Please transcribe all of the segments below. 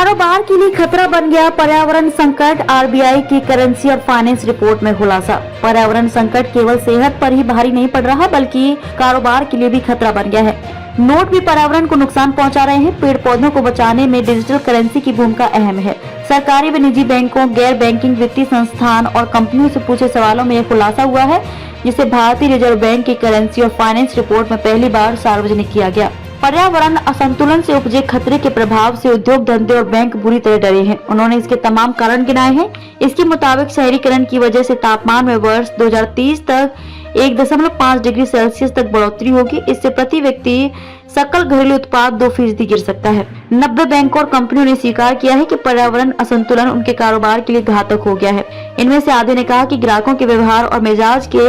कारोबार के लिए खतरा बन गया पर्यावरण संकट। आरबीआई की करेंसी और फाइनेंस रिपोर्ट में खुलासा। पर्यावरण संकट केवल सेहत पर ही भारी नहीं पड़ रहा बल्कि कारोबार के लिए भी खतरा बन गया है। नोट भी पर्यावरण को नुकसान पहुंचा रहे हैं। पेड़ पौधों को बचाने में डिजिटल करेंसी की भूमिका अहम है। सरकारी व निजी बैंकों, गैर बैंकिंग वित्तीय संस्थान और कंपनियों से पूछे सवालों में यह खुलासा हुआ है, जिसे भारतीय रिजर्व बैंक की करेंसी और फाइनेंस रिपोर्ट में पहली बार सार्वजनिक किया गया। पर्यावरण असंतुलन से उपजे खतरे के प्रभाव से उद्योग धंधे और बैंक बुरी तरह डरे हैं। उन्होंने इसके तमाम कारण गिनाए हैं। इसके मुताबिक शहरीकरण की वजह से तापमान में वर्ष 2030 तक 1.5 डिग्री सेल्सियस तक बढ़ोतरी होगी। इससे प्रति व्यक्ति सकल घरेलू उत्पाद 2% गिर सकता है। 90 बैंकों और कंपनियों ने स्वीकार किया है कि पर्यावरण असंतुलन उनके कारोबार के लिए घातक हो गया है। इनमें से आधे ने कहा कि ग्राहकों के व्यवहार और मिजाज के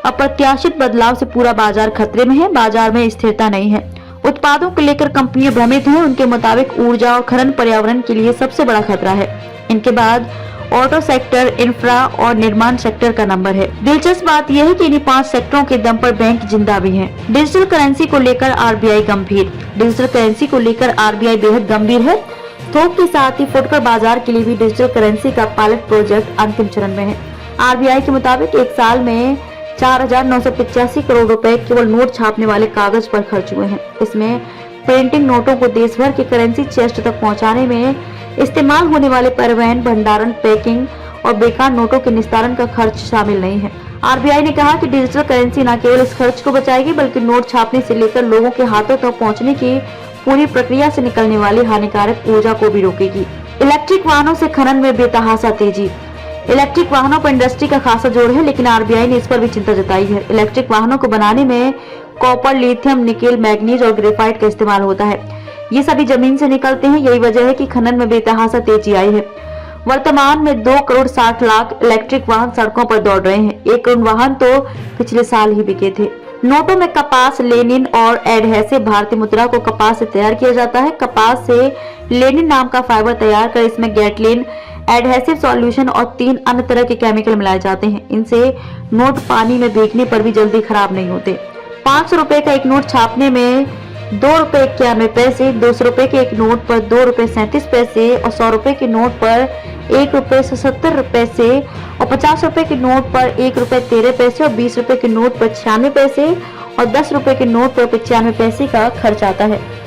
अप्रत्याशित बदलाव से पूरा बाजार खतरे में है। बाजार में स्थिरता नहीं है। उत्पादों को लेकर कंपनियां भ्रमित हैं। उनके मुताबिक ऊर्जा और खनन पर्यावरण के लिए सबसे बड़ा खतरा है। इनके बाद ऑटो सेक्टर, इंफ्रा और निर्माण सेक्टर का नंबर है। दिलचस्प बात यह है कि इन्हीं 5 सेक्टरों के दम पर बैंक जिंदा भी हैं। डिजिटल करेंसी को लेकर आरबीआई गंभीर। डिजिटल करेंसी को लेकर आरबीआई बेहद गंभीर है। थोक के साथ ही फुटकर बाजार के लिए भी डिजिटल करेंसी का पायलट प्रोजेक्ट अंतिम चरण में है। आरबीआई के मुताबिक एक साल में 4,985 करोड़ रुपए केवल नोट छापने वाले कागज पर खर्च हुए हैं। इसमें प्रिंटिंग नोटों को देश भर के करेंसी चेस्ट तक पहुंचाने में इस्तेमाल होने वाले परिवहन, भंडारण, पैकिंग और बेकार नोटों के निस्तारण का खर्च शामिल नहीं है। आरबीआई ने कहा कि डिजिटल करेंसी न केवल इस खर्च को बचाएगी बल्कि नोट छापने से लेकर लोगों के हाथों तक पहुंचने की पूरी प्रक्रिया से निकलने वाली हानिकारक ऊर्जा को भी रोकेगी। इलेक्ट्रिक वाहनों से खनन में बेतहाशा तेजी। इलेक्ट्रिक वाहनों पर इंडस्ट्री का खासा जोर है, लेकिन आरबीआई ने इस पर भी चिंता जताई है। इलेक्ट्रिक वाहनों को बनाने में कॉपर, लिथियम, निकेल, मैग्नीज और ग्रेफाइट का इस्तेमाल होता है। ये सभी जमीन से निकलते हैं। यही वजह है कि खनन में बेतहाशा तेजी आई है। वर्तमान में 2,60,00,000 इलेक्ट्रिक वाहन सड़कों पर दौड़ रहे हैं। 1 करोड़ वाहन तो पिछले साल ही बिके थे। नोटों में कपास, लेनिन और एडहेसिव। भारतीय मुद्रा को कपास से तैयार किया जाता है। कपास से लेनिन नाम का फाइबर तैयार कर इसमें गैटलिन, एडहेसिव सॉल्यूशन और 3 अन्य तरह के केमिकल मिलाए जाते हैं। इनसे नोट पानी में भीगने पर भी जल्दी खराब नहीं होते। 500 रुपए का एक नोट छापने में 2 रुपए 91 पैसे, 200 रुपए के एक नोट पर 2 रुपए 37 पैसे और 100 रुपए के नोट पर 1 रुपए 77 पैसे और 50 रुपए के नोट पर 1 रुपए 13 पैसे और 20 रुपए के नोट पर 96 पैसे और 10 रुपए के नोट पर 95 पैसे का खर्च आता है।